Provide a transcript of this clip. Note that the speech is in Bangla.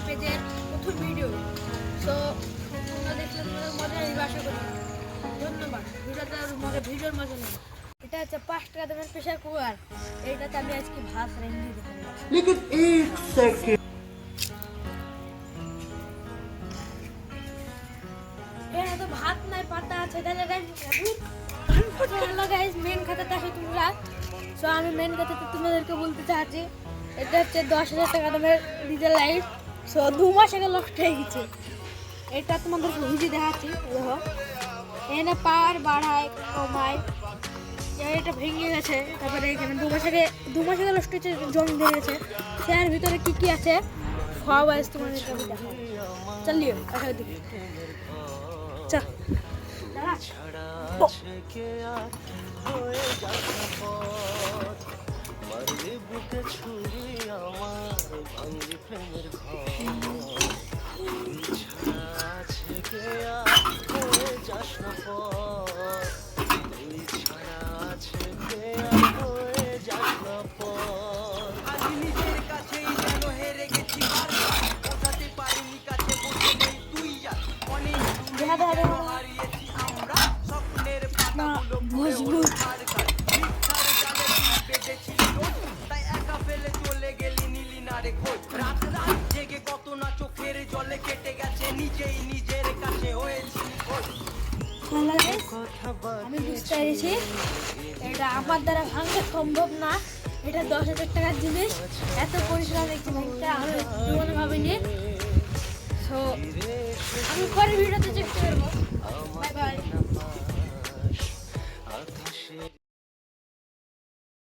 পেজের প্রথম ভিডিও। সো তোমরা দেখলে তোমাদের মজা নিবে আশা করি। ধন্যবাদ। ভিডিওর মজা নেই। এটা হচ্ছে 5 টাকা দামের প্রেসার কুকার। এইটাতে আমি আজকে ভাত রেঁধে দেখাবো। लेकिन एक सेकंड এর তো ভাত নাই, পাতা আছে, তাহলে গাইস মেন খাতাতে আসো তোমরা। সো আমি মেন খাতাতে তোমাদেরকে বলতে চাচ্ছি, এটা হচ্ছে 10,000 টাকা দামের ডিজেল লাইট। সো 2 মাস আগে নষ্ট হয়ে গেছে। এটা তোমাদেরকে বুঝিয়ে দেখাচ্ছি। দেখো এখানে পাওয়ার বাড়ায় কমায়, এটা ভেঙে গেছে। তারপরে এখানে 2 মাস আগে নষ্ট হয়েছে, জং ধরে গেছে। এর ভিতরে কি কি আছে সব আজ তোমাদেরকে আমি দেখাবো। চলিও দেখা দিকে চল। বুকে ছুরি আমার ভাঙলি প্রেমের ঘর আছে কে আর হয়ে যাস না পর তুই ছাড়া আছে কে আর হয়ে যাস না পর আজ নিজের কাছেই যেন হেরে গেছি বারবার বোঝাতে পারিনি কাছে বসে নেই তুই আর অনেক হারিয়েছি আমরা স্বপ্নের পাতাগুলো পুড়ে ওঠার কাল মিথ্যার জালে তুই বেঁধেছিস রোজ তাই একা ফেলে চলে গেলি নীলি না রে খোঁজ রাত রাত জেগে কত না চোখের জলে কেটে গেছে নিজেই নিজের কাছে হয়েছি খোঁজ আমি বুঝতে পেরেছি এটা আমার দ্বারা ভাঙতে সম্ভব না। এটা 10,000 টাকার জিনিস, এত পরিষ্কার দেখতে ভাঙতে আমি জীবনে ভাবিনি। সো আমি পরের ভিডিওতে চেক করবো। Bye bye.